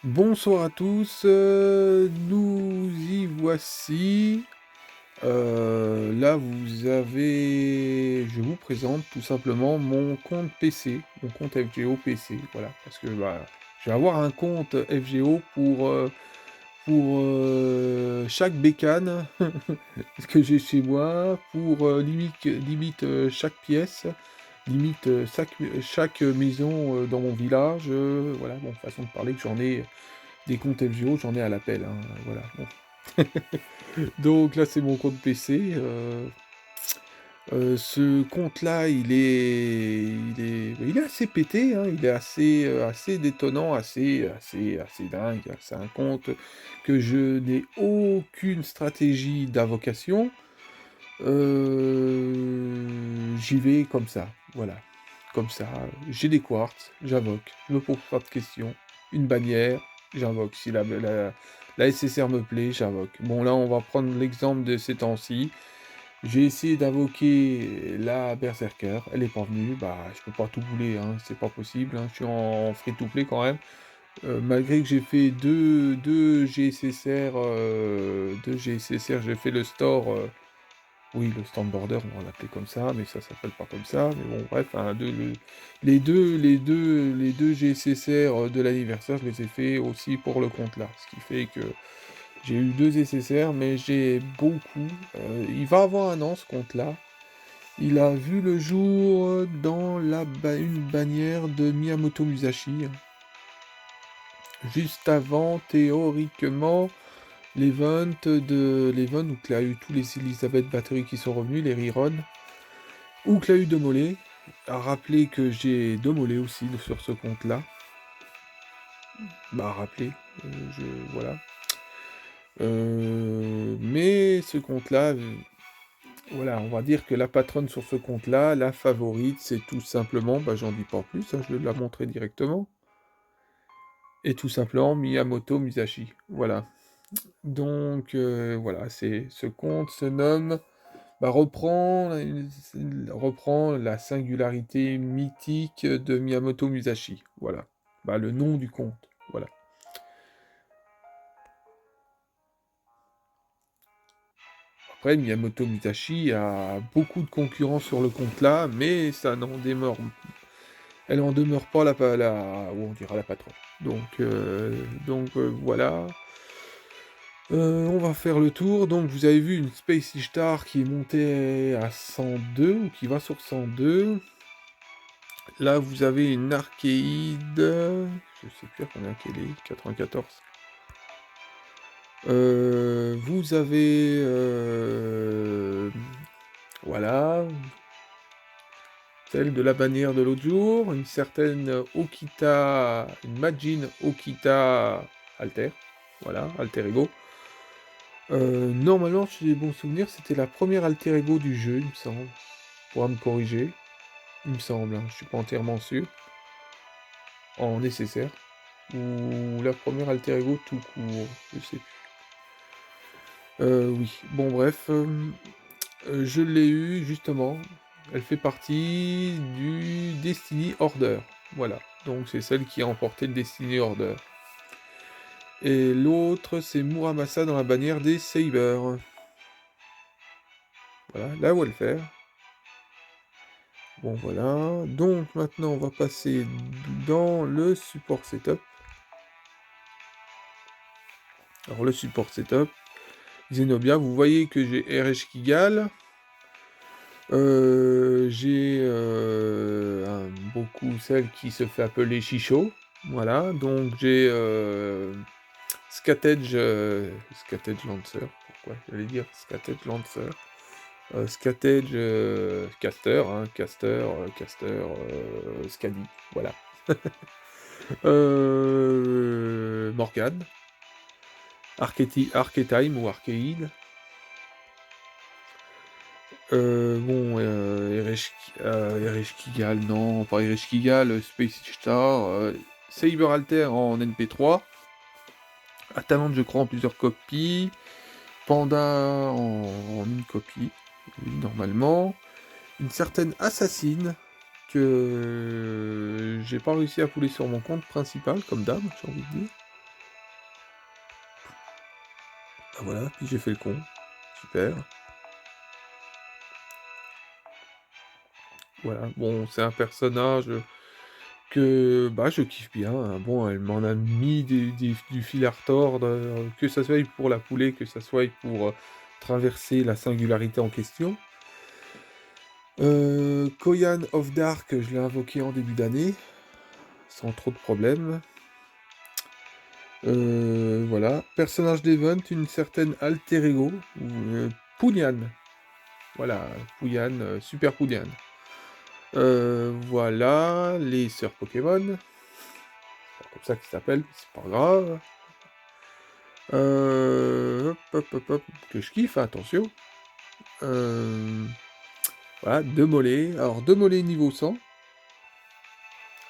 Bonsoir à tous, nous y voici. Là, je vous présente tout simplement mon compte PC, mon compte FGO PC, voilà, parce que bah, je vais avoir un compte FGO pour chaque bécane que j'ai chez moi, pour limite chaque pièce, limite chaque maison dans mon village, voilà, bon, façon de parler que j'en ai. Des comptes FGO, j'en ai à l'appel, hein, voilà. Bon. Donc là, c'est mon compte PC. Ce compte-là, il est assez pété, hein, il est assez détonnant, assez dingue. C'est un compte que je n'ai aucune stratégie d'invocation. J'y vais comme ça, voilà. Comme ça, j'ai des quartz, j'invoque, je me pose pas de questions. Une bannière, j'invoque. Si la SSR me plaît, j'invoque. Bon, là, on va prendre l'exemple de ces temps-ci. J'ai essayé d'invoquer la Berserker, elle est pas venue, bah je peux pas tout bouler, hein, c'est pas possible, hein, je suis en free-to-play quand même. Malgré que j'ai fait deux GSSR, j'ai fait le store, oui, le stand border, on va l'appeler comme ça, mais ça s'appelle pas comme ça. Mais bon, bref, hein, les deux GSSR de l'anniversaire, je les ai fait aussi pour le compte là. Ce qui fait que j'ai eu deux SSR, mais j'ai beaucoup. Il va avoir un an ce compte là. Il a vu le jour dans une bannière de Miyamoto Musashi, juste avant, théoriquement, l'event où il y a eu tous les Elizabeth Battery qui sont revenus, les reruns. Ou qu'il a eu deux mollets. À rappeler que j'ai deux mollets aussi sur ce compte-là. Bah, à rappeler. Voilà. Mais ce compte-là, voilà, on va dire que la patronne sur ce compte-là, la favorite, c'est tout simplement, bah, j'en dis pas plus, hein, je vais la montrer directement. Et tout simplement Miyamoto Musashi. Voilà. Donc, voilà, ce compte se nomme. Bah, reprend la singularité mythique de Miyamoto Musashi. Voilà. Bah, le nom du conte. Voilà. Après, Miyamoto Musashi a beaucoup de concurrents sur le compte là, mais ça n'en demeure. Elle en demeure pas ou on dira la patronne. Donc, voilà. On va faire le tour. Donc, vous avez vu une Space Star qui est montée à 102, ou qui va sur 102. Là, vous avez une Archéide. Je sais plus à combien qu'elle est. 94. Vous avez. Voilà. Celle de la bannière de l'autre jour. Une certaine Okita. Une Majin Okita Alter. Voilà, Alter Ego. Normalement, si j'ai des bons souvenirs, c'était la première Alter Ego du jeu, il me semble. Pour me corriger. Il me semble, hein, je suis pas entièrement sûr. En nécessaire. Ou la première alter ego tout court, je sais plus. Oui, bon bref, je l'ai eu justement. Elle fait partie du Destiny Order. Voilà, donc c'est celle qui a emporté le Destiny Order. Et l'autre, c'est Muramasa dans la bannière des Sabers. Voilà, la Welfare. Bon voilà, donc maintenant on va passer dans le support setup. Alors le support setup, Zenobia, vous voyez que j'ai RH Kigal, j'ai beaucoup celle qui se fait appeler Chicho, voilà, donc j'ai Scatedge Lancer, pourquoi j'allais dire Scatedge Lancer, Scatedge Caster, hein, Scadi, voilà. Morgan, Archetyme ou Archeid. Bon, Ereshkigal, non, pas Ereshkigal, Space Star, Saber Alter en NP3, Atalante, je crois, en plusieurs copies, Panda en une copie, oui, normalement, une certaine Assassine que j'ai pas réussi à pouler sur mon compte principal, comme d'hab, j'ai envie de dire. voilà, puis j'ai fait le con. Super. Voilà, bon, c'est un personnage que bah, je kiffe bien, hein. Bon, elle m'en a mis du fil à retordre, que ça soit pour la poulet, que ça soit pour traverser la singularité en question. Koyan of Dark, je l'ai invoqué en début d'année, sans trop de problèmes. Voilà. Personnage d'Event, une certaine alter ego, Punyan. Voilà, Punyan, Super Punyan. Voilà, les sœurs Pokémon. C'est pas comme ça qu'ils s'appellent, c'est pas grave. Hop, hop, hop, hop, que je kiffe, hein, attention. Voilà, deux mollets. Alors, deux mollets niveau 100.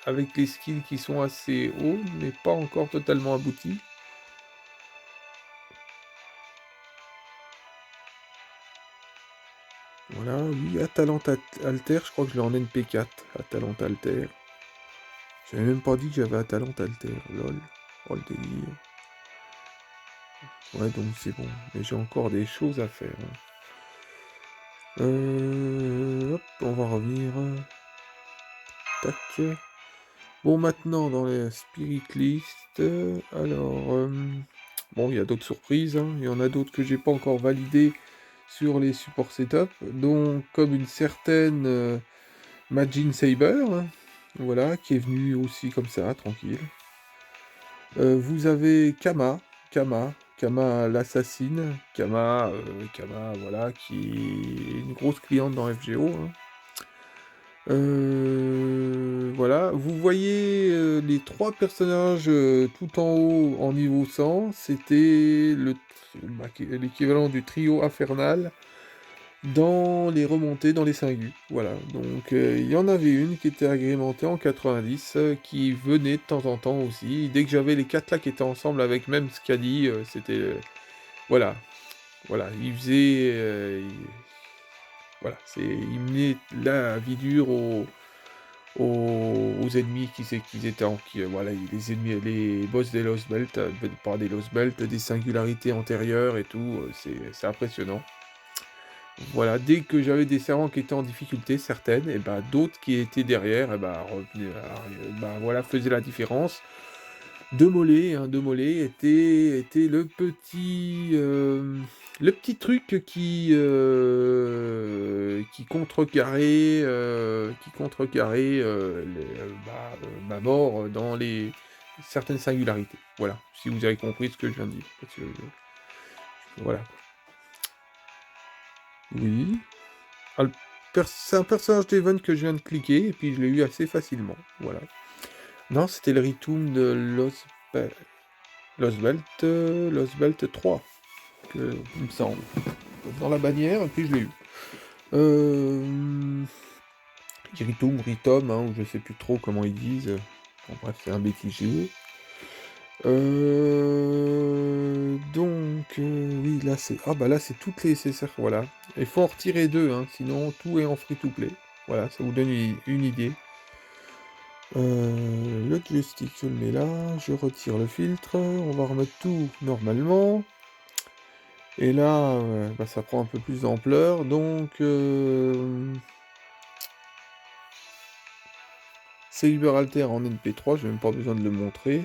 Avec les skills qui sont assez hauts, mais pas encore totalement aboutis. Voilà, oui, Atalante Alter, je crois que je l'ai en NP4. Atalante Alter. J'avais même pas dit que j'avais Atalante Alter, lol. Oh le délire. Ouais, donc c'est bon. Mais j'ai encore des choses à faire, hein. Hop, on va revenir. Tac. Bon, maintenant, dans les Spirit List, alors... bon, il y a d'autres surprises, hein. Il y en a d'autres que j'ai pas encore validées sur les supports setup, donc comme une certaine Majin Saber, hein, voilà, qui est venue aussi comme ça, tranquille. Vous avez Kama l'assassine, Kama, voilà, qui est une grosse cliente dans FGO, hein. Voilà, vous voyez les trois personnages tout en haut en niveau 100, c'était l'équivalent du trio infernal dans les remontées, dans les 5U. Voilà, donc il y en avait une qui était agrémentée en 90, qui venait de temps en temps aussi. Dès que j'avais les quatre là qui étaient ensemble avec même Scadi, c'était... voilà, voilà, il faisait... voilà, il menait la vie dure aux ennemis qui étaient voilà, les ennemis, les boss des Lost Belt, pas des Lost Belt, des singularités antérieures et tout, c'est impressionnant. Voilà, dès que j'avais des servants qui étaient en difficulté, certaines, et ben d'autres qui étaient derrière, et ben revenaient, ben, voilà, faisaient la différence. Deux mollets, hein, deux mollets était le petit truc qui contrecarrait ma mort dans les certaines singularités. Voilà, si vous avez compris ce que je viens de dire. Parce que, voilà. Oui. Ah, c'est un personnage d'Event que je viens de cliquer, et puis je l'ai eu assez facilement. Voilà. Non, c'était le Ritum de Lost Belt 3, il me semble. Dans la bannière, et puis je l'ai eu. Ritum, hein, ou je sais plus trop comment ils disent. Bon, bref, c'est un bêtisier. Donc, oui, là c'est... Ah bah là c'est toutes les SSR, voilà. Il faut en retirer deux, hein, sinon tout est en free-to-play. Voilà, ça vous donne une idée. Le joystick, je le mets là, je retire le filtre, on va remettre tout normalement. Et là, bah, ça prend un peu plus d'ampleur, donc... Saber Alter en NP3, j'ai même pas besoin de le montrer.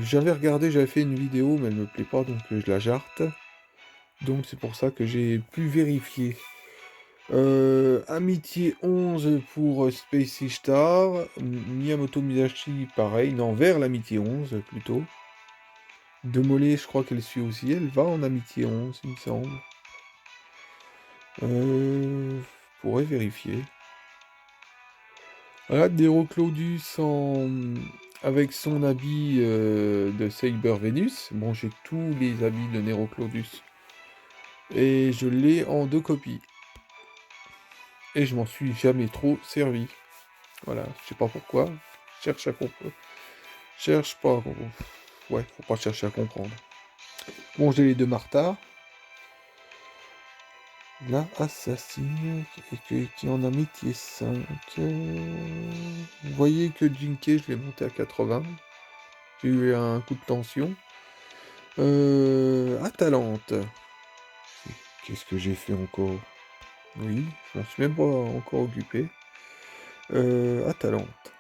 J'avais regardé, j'avais fait une vidéo, mais elle me plaît pas, donc je la jarte. Donc c'est pour ça que j'ai pu vérifier. Amitié 11 pour Space Star. Miyamoto Musashi, pareil, non, vers l'Amitié 11 plutôt. Demolay, je crois qu'elle suit aussi, elle va en Amitié 11, il me semble. Pourrais vérifier. Voilà, Claudius avec son habit de Saber Venus. Bon, j'ai tous les habits de Nero Claudius. Et je l'ai en 2 copies. Et je m'en suis jamais trop servi. Voilà, je sais pas pourquoi. Cherche à comprendre. Cherche pas à comprendre. Ouais, faut pas chercher à comprendre. Bon, j'ai les deux Martha. La assassine qui en a métier 5. Vous voyez que Jinke, je l'ai monté à 80. J'ai eu un coup de tension. Atalante. Qu'est-ce que j'ai fait encore? Oui, je m'en suis même pas encore occupé. Atalante.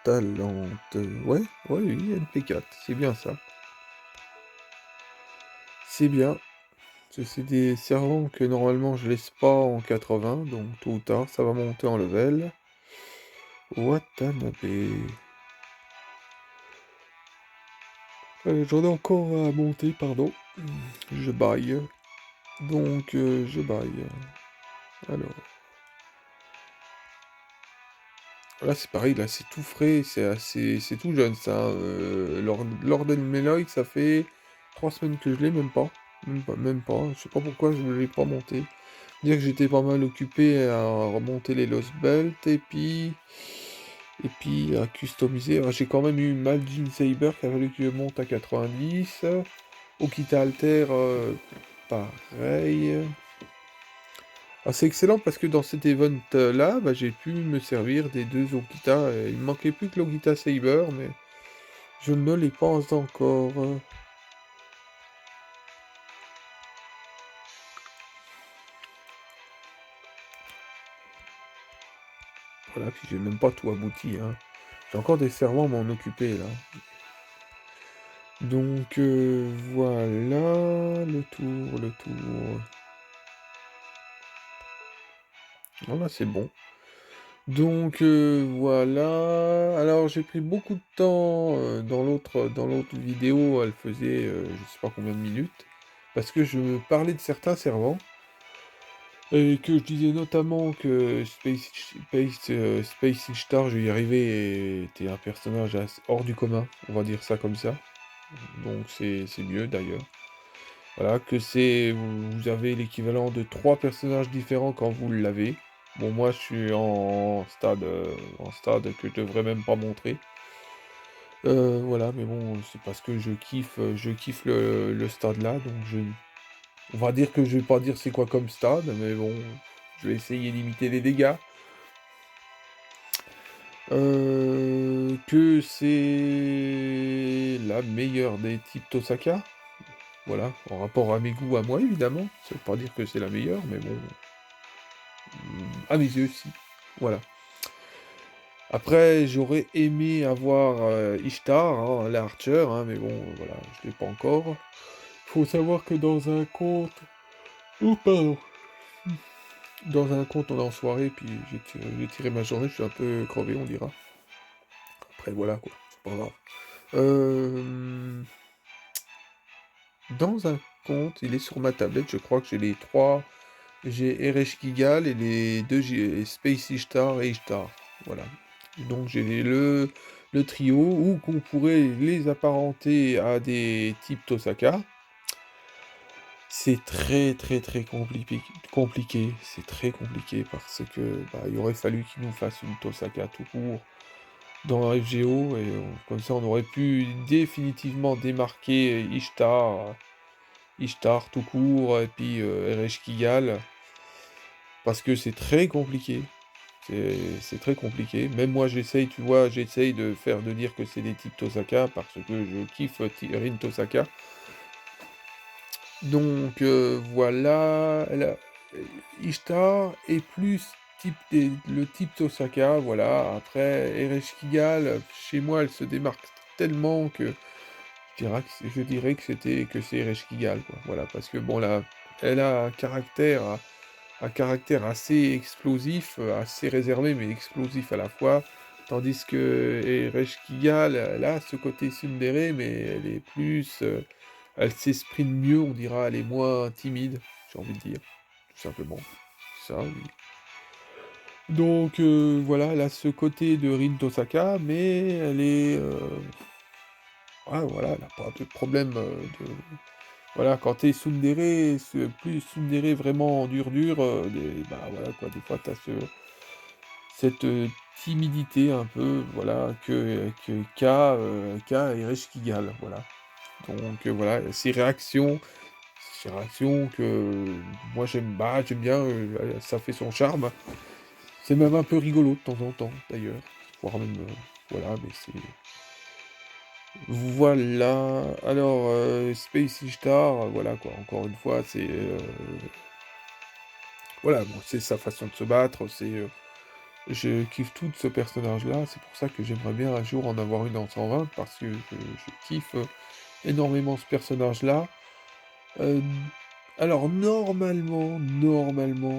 Atalante. Ouais, ouais, oui, NP4, c'est bien ça. C'est bien. C'est des servants que normalement je laisse pas en 80, donc tôt ou tard ça va monter en level. Watanabe. J'en ai encore à monter, pardon. Je baille. Donc je baille. Alors. Là c'est pareil, là c'est tout frais, c'est tout jeune ça. L'Orden Meloy, ça fait 3 semaines que je l'ai, même pas. Même pas. Je sais pas pourquoi je ne l'ai pas monté. Dire que j'étais pas mal occupé à remonter les Lost Belt et puis à customiser. Alors, j'ai quand même eu Malgin Saber qui a fallu que je monte à 90. Okita Alter, pareil. Ah, c'est excellent parce que dans cet event là, bah, j'ai pu me servir des deux Okita. Il me manquait plus que l'Okita Saber, mais je ne les pense encore. Voilà, puis j'ai même pas tout abouti, hein. J'ai encore des servants à m'en occuper là. Donc voilà, le tour. Voilà, c'est bon. Donc voilà. Alors j'ai pris beaucoup de temps dans l'autre vidéo, elle faisait je sais pas combien de minutes, parce que je parlais de certains servants et que je disais notamment que Space Star, je vais y arriver, était un personnage hors du commun, on va dire ça comme ça. Donc c'est mieux d'ailleurs. Voilà, que vous avez l'équivalent de 3 personnages différents quand vous l'avez. Bon, moi, je suis en stade que je devrais même pas montrer. Voilà, mais bon, c'est parce que je kiffe le stade là, donc on va dire que je vais pas dire c'est quoi comme stade, mais bon, je vais essayer d'imiter les dégâts. Que c'est la meilleure des types Tosaka. Voilà, en rapport à mes goûts à moi, évidemment. Ça veut pas dire que c'est la meilleure, mais bon, à mes yeux, si. Voilà. Après, j'aurais aimé avoir Ishtar, hein, l'Archer, hein, mais bon, voilà, je l'ai pas encore. Faut savoir que dans un compte... Oh, pardon. Dans un compte, on est en soirée, puis j'ai tiré ma journée, je suis un peu crevé, on dira. Après, voilà, quoi, c'est pas grave. Euh, Dans un compte, il est sur ma tablette, je crois que j'ai les trois... J'ai Erech Kigal et les deux j'ai Space Ishtar et Ishtar. Voilà. Donc j'ai le trio, ou qu'on pourrait les apparenter à des types Tosaka. C'est très très très compliqué. C'est très compliqué parce que bah, il aurait fallu qu'ils nous fassent une Tosaka tout court dans FGO et comme ça on aurait pu définitivement démarquer Ishtar tout court et puis Erech Kigal. Parce que c'est très compliqué. C'est très compliqué. Même moi, j'essaye, tu vois, j'essaye de dire que c'est des types Tosaka parce que je kiffe Rin Tosaka. Donc voilà, Ishtar est plus le type Tosaka, voilà. Après, Ereshkigal, chez moi, elle se démarque tellement que je dirais que c'est Ereshkigal, quoi. Voilà, parce que bon là, elle a un caractère assez explosif, assez réservé mais explosif à la fois, tandis que Ereshkigal, elle a ce côté tsundere, mais elle est plus, elle s'exprime mieux, on dira, elle est moins timide, j'ai envie de dire, tout simplement. Ça, oui. Donc voilà, elle a ce côté de Rin Tosaka, mais elle est, ah, voilà, elle n'a pas de problème de... Voilà, quand t'es tsundere, plus tsundere vraiment dur dur, bah voilà quoi, des fois t'as cette timidité un peu, voilà, que qu'a Erech Kigal, voilà. Donc voilà, ces réactions que moi j'aime bien, ça fait son charme. C'est même un peu rigolo de temps en temps, d'ailleurs. Voire même, voilà, mais c'est... Voilà, alors, Space Ishtar, voilà quoi, encore une fois, voilà, bon, c'est sa façon de se battre, je kiffe tout de ce personnage-là, c'est pour ça que j'aimerais bien un jour en avoir une en 120, parce que je kiffe, énormément ce personnage-là. Heu, alors normalement,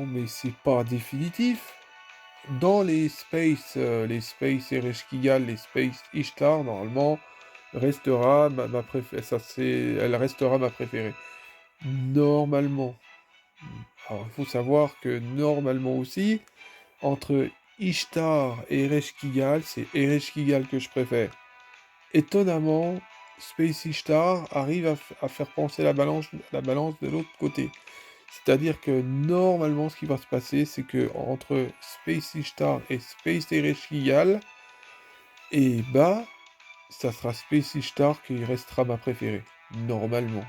mais c'est pas définitif, dans les Space Ereshkigal, les Space Ishtar, normalement, restera ma préfé ça c'est elle restera ma préférée. Normalement. Alors il faut savoir que normalement aussi, entre Ishtar et Ereshkigal, c'est Ereshkigal que je préfère. Étonnamment, Space Ishtar arrive à faire pencher la balance de l'autre côté. C'est-à-dire que normalement, ce qui va se passer, c'est que entre Space Ishtar et Space Ereshkigal, et bah, ça sera Space Ishtar qui restera ma préférée. Normalement.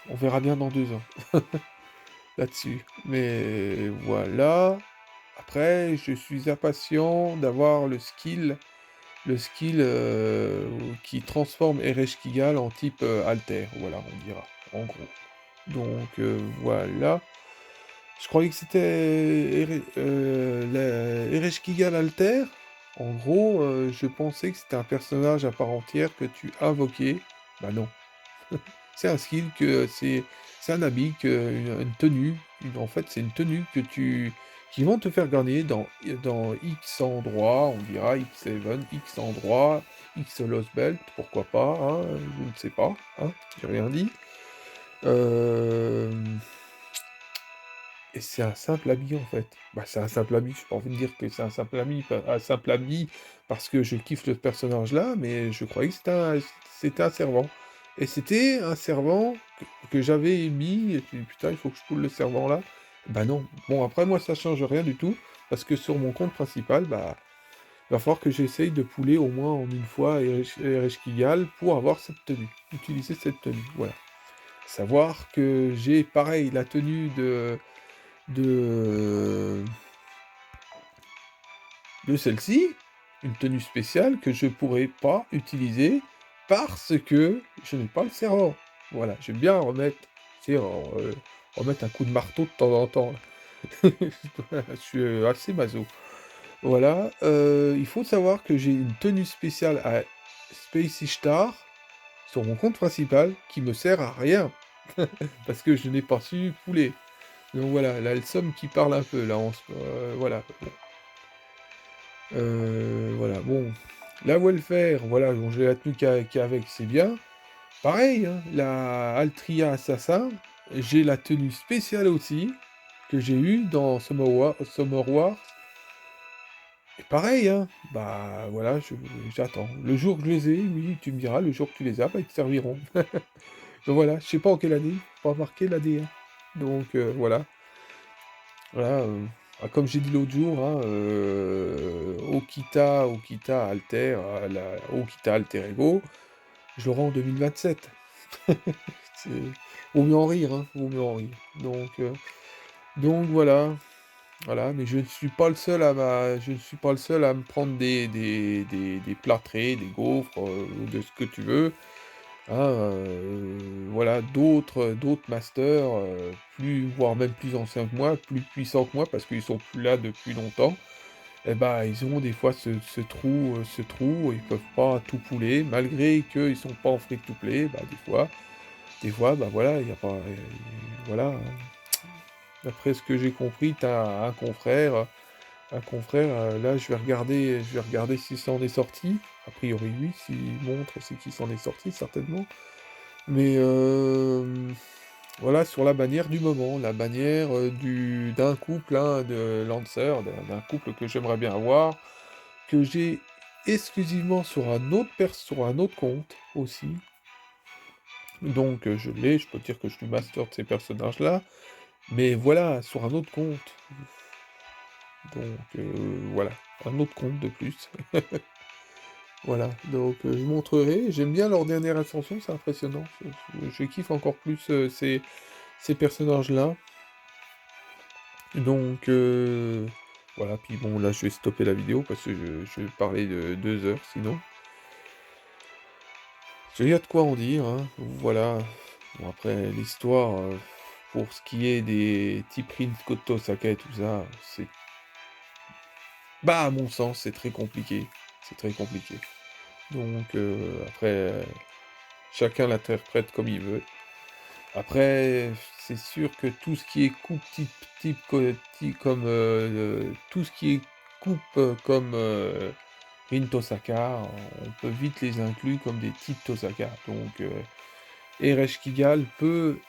On verra bien dans 2 ans là-dessus. Mais voilà. Après, je suis impatient d'avoir le skill qui transforme Ereshkigal en type alter. Voilà, on dira, en gros. Donc voilà. Je croyais que c'était Ereshkigal Alter. En gros, je pensais que c'était un personnage à part entière que tu invoquais. Bah non. C'est un skill c'est un habit, une tenue. En fait, c'est une tenue qui vont te faire gagner dans X endroits, on dira X7, X endroits, X Lost Belt, pourquoi pas, hein, je ne sais pas, hein, j'ai rien dit. Hem Et c'est un simple habit, en fait. Bah, c'est un simple habit, j'ai pas envie de dire que c'est un simple habit parce que je kiffe le personnage-là, mais je croyais que c'était un servant. Et c'était un servant que j'avais mis, et puis putain, il faut que je pull le servant là. Bah non. Bon, après, moi, ça change rien du tout, parce que sur mon compte principal, bah, il va falloir que j'essaye de pouler au moins en une fois Ereshkigal pour avoir cette tenue, utiliser cette tenue, voilà. Savoir que j'ai pareil la tenue de, de celle-ci, une tenue spéciale que je pourrais pas utiliser parce que je n'ai pas le servant. Voilà, j'aime bien remettre, tu sais, remettre un coup de marteau de temps en temps. Là. Je suis assez maso. Voilà, il faut savoir que j'ai une tenue spéciale à Space Ishtar sur mon compte principal qui me sert à rien parce que je n'ai pas su pouler. Donc voilà, là, le somme qui parle un peu, là, voilà. Voilà, bon, la welfare, voilà, bon, j'ai la tenue qu'il y a avec, c'est bien. Pareil, hein, la Altria Assassin, j'ai la tenue spéciale aussi, que j'ai eue dans Summer Wars. Et pareil, hein, bah voilà, j'attends. Le jour que je les ai, oui, tu me diras, le jour que tu les as, bah, ils te serviront. Donc voilà, je sais pas en quelle année, pas marqué l'année. Hein. Donc voilà. Voilà, comme j'ai dit l'autre jour, hein, Okita Alter, la Okita Alter Ego, je l'aurai en 2027. C'est vaut mieux en rire, hein, vaut mieux en rire. Donc voilà, mais je ne suis pas le seul à me prendre des plâtrés, des gaufres, ou de ce que tu veux. Hein, voilà, d'autres masters, voire même plus anciens que moi, plus puissants que moi, parce qu'ils sont plus là depuis longtemps, et bah, ils ont des fois ce trou, ils peuvent pas tout pouler, malgré qu'ils sont pas en free to play, bah, des fois, bah, voilà, il y a pas, voilà, hein. D'après ce que j'ai compris, tu as un confrère, là, je vais regarder si ça en est sorti. A priori, oui, s'il montre, c'est qu'il s'en est sorti, certainement. Mais voilà, sur la bannière du moment, la bannière d'un couple, hein, de Lancer, d'un couple que j'aimerais bien avoir, que j'ai exclusivement sur un autre compte aussi. Donc je l'ai, je peux dire que je suis master de ces personnages-là, mais voilà, sur un autre compte. Donc voilà, un autre compte de plus. Voilà, donc je montrerai. J'aime bien leur dernière ascension, c'est impressionnant. Je kiffe encore plus ces personnages-là. Donc voilà, puis bon, là je vais stopper la vidéo parce que je vais parler de 2 heures sinon. Il y a de quoi en dire, hein. Voilà. Bon après l'histoire, pour ce qui est des types Rin Saka et tout ça, c'est bah, à mon sens, c'est très compliqué. C'est très compliqué. Donc après, chacun l'interprète comme il veut. Après, c'est sûr que tout ce qui est coupe type comme, tout ce qui est coupe, comme, Rin Tosaka, on peut vite les inclure comme des types Tosaka. Donc Ereshkigal peut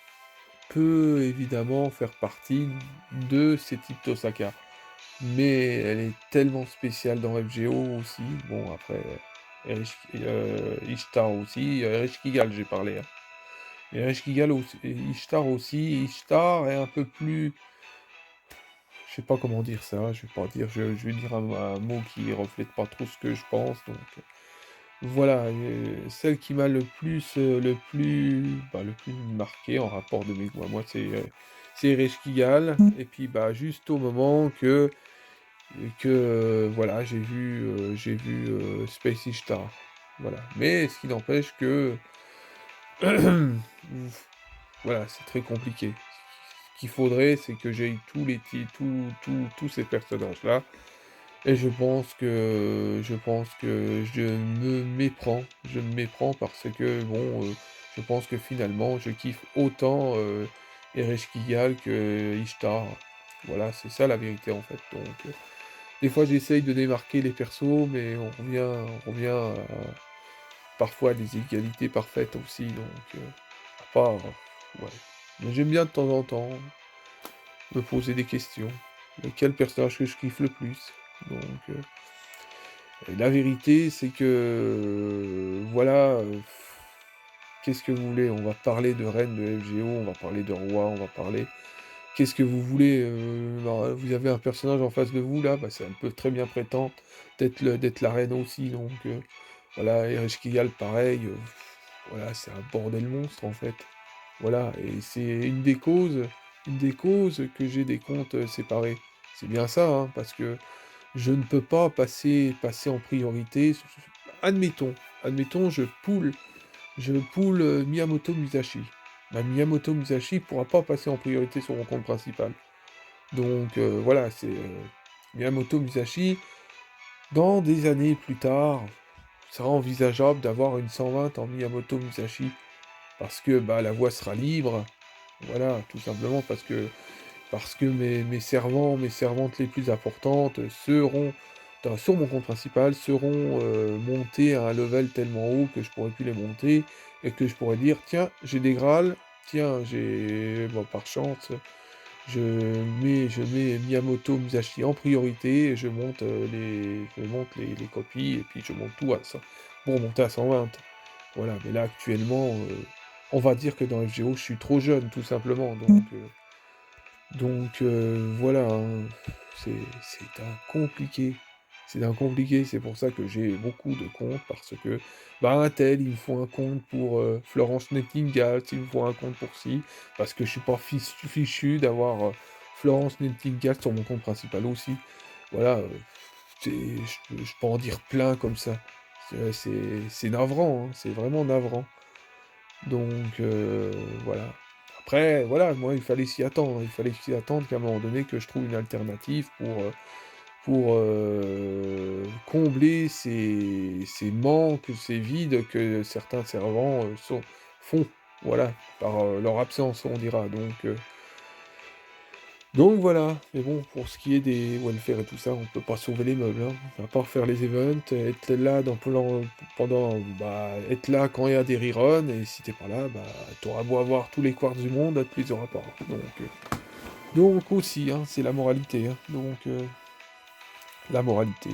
évidemment faire partie de ces types Tosaka. Mais elle est tellement spéciale dans FGO aussi. Bon après, Ishtar aussi, Ereshkigal j'ai parlé, hein. Et Ereshkigal aussi, et Ishtar aussi. Ishtar est un peu plus... Je sais pas comment dire ça, je vais pas dire, je vais dire un mot qui reflète pas trop ce que je pense, donc voilà, celle qui m'a le plus marqué en rapport de mes goûts moi, c'est Ereshkigal, et puis bah juste au moment que voilà, j'ai vu Space Ishtar, voilà. Mais ce qui n'empêche que voilà, c'est très compliqué. Ce qu'il faudrait, c'est que j'aille tous ces personnages-là. Et je pense que je me méprends parce que bon, je pense que finalement, je kiffe autant Ereshkigal que Ishtar. Voilà, c'est ça la vérité en fait. Donc, des fois, j'essaye de démarquer les persos, mais on revient parfois à des égalités parfaites aussi. Donc, à part, ouais. Mais j'aime bien de temps en temps me poser des questions. Quel personnage que je kiffe le plus? Donc, et la vérité, c'est que, voilà, qu'est-ce que vous voulez? On va parler de reine de FGO, on va parler de roi, on va parler... Qu'est-ce que vous voulez? Alors, vous avez un personnage en face de vous, là, bah, ça peut très bien prétendre d'être la reine aussi, donc voilà, Ereshkigal, pareil, voilà, c'est un bordel monstre, en fait. Voilà, et c'est une des causes que j'ai des comptes séparés. C'est bien ça, hein, parce que je ne peux pas passer en priorité. Admettons, admettons, je poule Miyamoto Musashi. Bah, Miyamoto Musashi pourra pas passer en priorité sur mon compte principal. Donc voilà, c'est Miyamoto Musashi. Dans des années plus tard, il sera envisageable d'avoir une 120 en Miyamoto Musashi. Parce que bah, la voie sera libre. Voilà, tout simplement parce que mes servants, mes servantes les plus importantes seront, sur mon compte principal, seront montés à un level tellement haut que je pourrais plus les monter, et que je pourrais dire, tiens, j'ai des Grals, tiens, bon, par chance, je mets Miyamoto Musashi en priorité, et je monte les copies, et puis je monte tout à ça, pour monter à 120. Voilà, mais là, actuellement, on va dire que dans FGO, je suis trop jeune, tout simplement, donc voilà, hein, c'est un compliqué. C'est un compliqué, c'est pour ça que j'ai beaucoup de comptes, parce que, bah, un tel, il me faut un compte pour Florence Nightingale, il me faut un compte pour ci, parce que je suis pas fichu d'avoir Florence Nightingale sur mon compte principal aussi. Voilà, je peux en dire plein comme ça. C'est navrant, hein, c'est vraiment navrant. Donc voilà. Après, voilà, moi, il fallait s'y attendre. Il fallait s'y attendre qu'à un moment donné, que je trouve une alternative pour combler ces manques, ces vides que certains servants font. Voilà, par leur absence, on dira. Donc voilà, mais bon, pour ce qui est des welfare et tout ça, on peut pas sauver les meubles, hein. À part faire les events, être là bah, être là quand il y a des reruns, et si t'es pas là, bah, t'auras beau avoir tous les quartz du monde, tu les auras pas. Donc aussi, hein, c'est la moralité, hein. Donc, la moralité.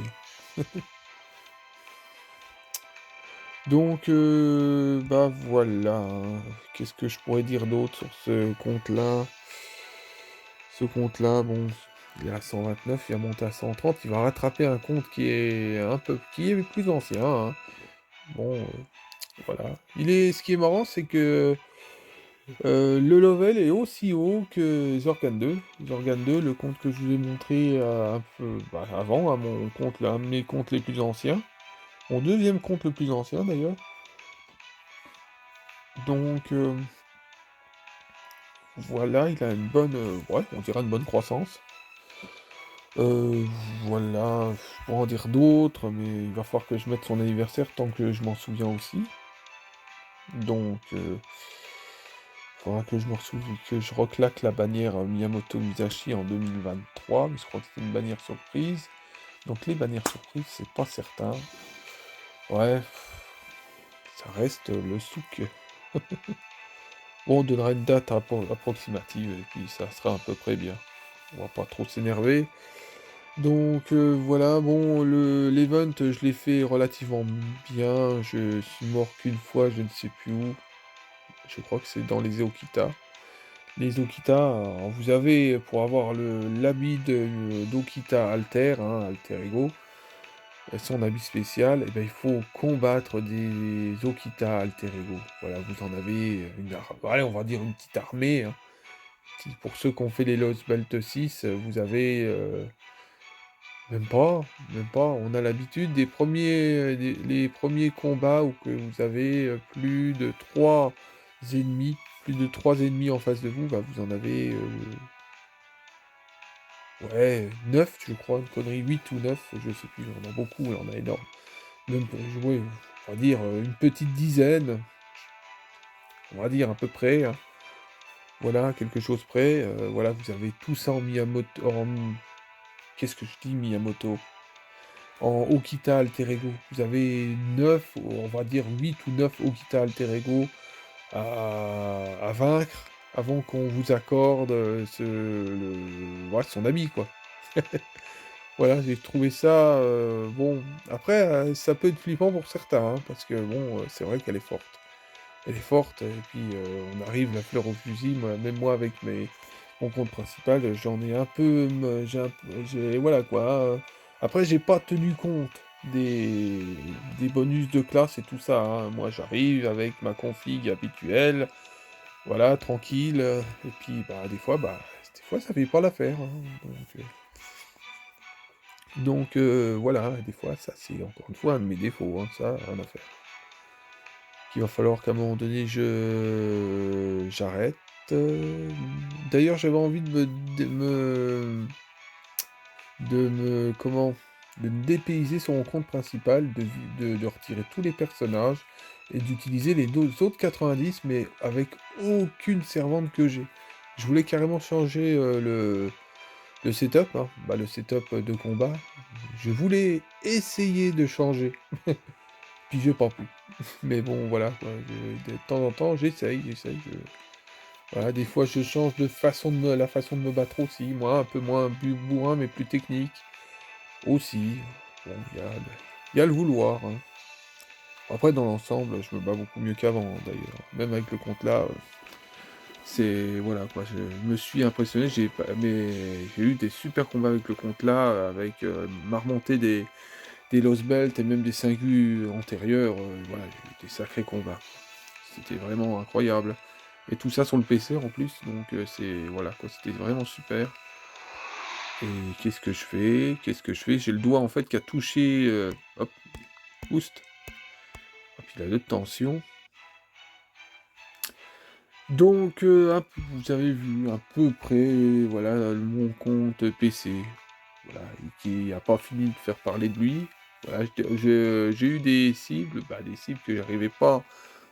Donc, bah voilà, hein. Qu'est-ce que je pourrais dire d'autre sur ce compte-là? Ce compte-là, bon, il est à 129, il va monter à 130, il va rattraper un compte qui est plus ancien, hein. Bon, voilà. Ce qui est marrant, c'est que le level est aussi haut que Zorgan 2. Zorgan 2, le compte que je vous ai montré un peu bah, avant, à mon compte, l'un de mes comptes les plus anciens. Mon deuxième compte le plus ancien, d'ailleurs. Donc, voilà, il a une bonne, ouais, on dirait une bonne croissance. Heu, voilà, je pourrais en dire d'autres, mais il va falloir que je mette son anniversaire tant que je m'en souviens aussi. Donc, faudra que je me que je reclaque la bannière Miyamoto Musashi en 2023, mais je crois que c'est une bannière surprise. Donc les bannières surprises, c'est pas certain. Ouais, ça reste le souk. Bon, on donnera une date approximative et puis ça sera à peu près bien. On va pas trop s'énerver. Donc voilà, bon, l'event, je l'ai fait relativement bien. Je suis mort qu'une fois, je ne sais plus où. Je crois que c'est dans les Eokita. Les Okita, alors vous avez, pour avoir l'habit d'Okita Alter, hein, Alter Ego, son habit spécial, et ben, il faut combattre des Okita Alter Ego. Voilà, vous en avez allez, on va dire une petite armée, hein. Pour ceux qui ont fait les Lost Belt 6, vous avez, même pas, même pas, on a l'habitude des premiers, les premiers combats où que vous avez ennemis, plus de 3 ennemis en face de vous, bah, vous en avez, ouais, 9 je crois, une connerie, 8 ou 9 je sais plus, on a beaucoup, on a énorme. Même pour jouer, on va dire, une petite dizaine, on va dire à peu près, hein. Voilà, quelque chose près, voilà, vous avez tout ça en Miyamoto qu'est-ce que je dis Miyamoto? En Okita Alter Ego. Vous avez 9, on va dire 8 ou 9 Okita Alter Ego à vaincre avant qu'on vous accorde ouais, son ami, quoi. Voilà, j'ai trouvé ça, bon, après, ça peut être flippant pour certains, hein, parce que bon, c'est vrai qu'elle est forte. Elle est forte et puis, on arrive la fleur au fusil, même moi avec mon compte principal, j'en ai un peu, voilà quoi, après j'ai pas tenu compte des des bonus de classe et tout ça, hein. Moi j'arrive avec ma config habituelle, voilà, tranquille, et puis, bah, des fois ça fait pas l'affaire, hein, voilà, des fois ça c'est encore une fois un de mes défauts, hein, ça, rien à faire. Qu'il va falloir qu'à un moment donné j'arrête. Heu, D'ailleurs j'avais envie comment? De me dépayser sur mon compte principal, de retirer tous les personnages et d'utiliser les autres 90 mais avec aucune servante que j'ai. Je voulais carrément changer, le setup, hein, bah, le setup de combat. Je voulais essayer de changer, puis j'ai pas pu. Mais bon, voilà, quoi, de temps en temps, j'essaye, voilà, des fois, je change de façon la façon de me battre aussi, moi, un peu moins bourrin, mais plus technique, aussi. Bon, il y a le vouloir, hein. Après, dans l'ensemble, je me bats beaucoup mieux qu'avant, hein, d'ailleurs. Même avec le compte là, c'est voilà, quoi, je me suis impressionné, j'ai eu des super combats avec le compte là, avec, ma remontée des Lost Belt et même des Singus antérieurs, voilà, j'ai eu des sacrés combats. C'était vraiment incroyable. Et tout ça sur le PC en plus, donc c'est voilà quoi, c'était vraiment super. Et qu'est-ce que je fais? Qu'est-ce que je fais? J'ai le doigt en fait qui a touché, hop, boost. Hop, il a de tension. Donc vous avez vu à peu près, voilà, mon compte PC. Voilà, et qui a pas fini de faire parler de lui. Voilà, j'ai eu des cibles, bah, des cibles que j'arrivais pas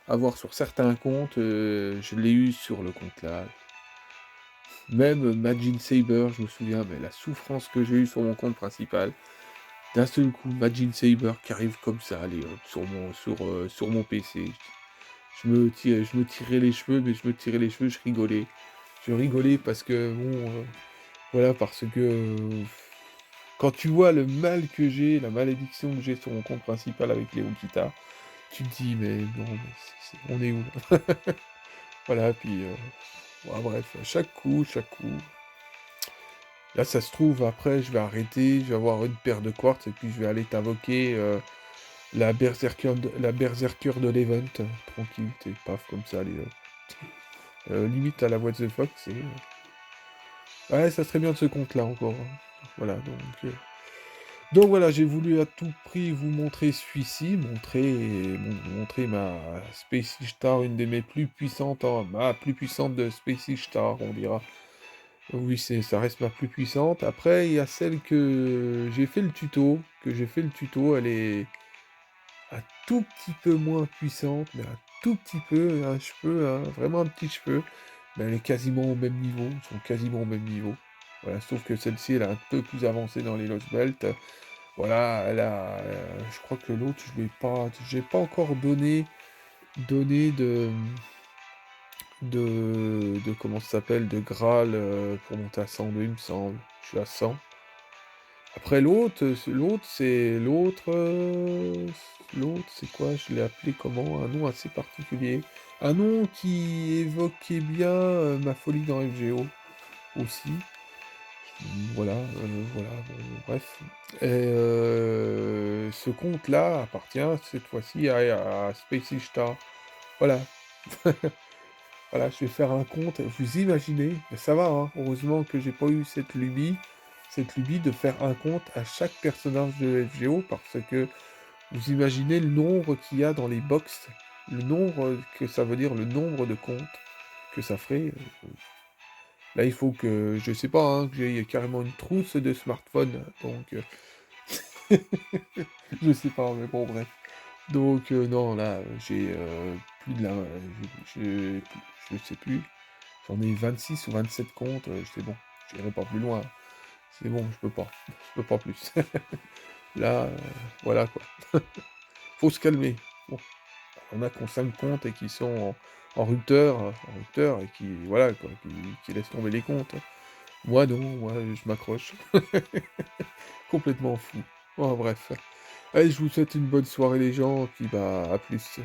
à voir sur certains comptes, je l'ai eu sur le compte là. Même Majin Saber, je me souviens, mais la souffrance que j'ai eue sur mon compte principal, d'un seul coup, Majin Saber qui arrive comme ça, allez, hop, sur mon PC. Je me tirais les cheveux, mais je me tirais les cheveux, je rigolais. Je rigolais parce que, bon, voilà, parce que quand tu vois le mal que j'ai, la malédiction que j'ai sur mon compte principal avec les Okita, tu te dis, mais non, mais on est où là? Voilà, puis, ouais, bref, chaque coup. Là, ça se trouve, après, je vais arrêter, je vais avoir une paire de quartz, et puis je vais aller t'invoquer la berserker de l'event. Tranquille, t'es paf, comme ça, allez. Limite à la what the fuck, c'est... Ouais, ça serait bien de ce compte-là, encore, hein. Voilà, donc... Donc voilà, j'ai voulu à tout prix vous montrer celui-ci, montrer ma Space Star, une de mes plus puissantes, ma plus puissante de Space Star, on dira. Oui, ça reste ma plus puissante. Après, il y a celle que j'ai fait le tuto, elle est un tout petit peu moins puissante, mais un tout petit peu, un cheveu, vraiment un petit cheveu. Mais elle est quasiment au même niveau, ils sont quasiment au même niveau. Voilà, sauf que celle-ci, elle est un peu plus avancée dans les Lost Belt. Voilà, je crois que l'autre, j'ai pas encore donné comment ça s'appelle, de Graal pour monter à 102, il me semble. Je suis à 100. Après l'autre, c'est quoi? Je l'ai appelé comment? Un nom assez particulier. Un nom qui évoquait bien ma folie dans FGO aussi. Voilà, bon, bref. Et ce compte-là appartient cette fois-ci à Space Star. Voilà. Voilà, je vais faire un compte. Vous imaginez, mais ça va, hein, heureusement que j'ai pas eu cette lubie de faire un compte à chaque personnage de FGO, parce que vous imaginez le nombre qu'il y a dans les box, le nombre que ça veut dire, le nombre de comptes que ça ferait. Là, il faut que, je sais pas, hein, que j'ai carrément une trousse de smartphone, donc je sais pas, mais bon, bref. Donc non, là, j'ai plus de la, je sais plus, j'en ai 26 ou 27 comptes, c'est bon, j'irai pas plus loin. C'est bon, je peux pas plus. Là, voilà quoi. Faut se calmer. Bon, on a qu'on 5 comptes et qui sont en rupteur et qui, voilà quoi, qui laissent tomber les comptes. Moi non, moi je m'accroche. Complètement fou. Bon bref. Allez, je vous souhaite une bonne soirée les gens, puis bah à plus.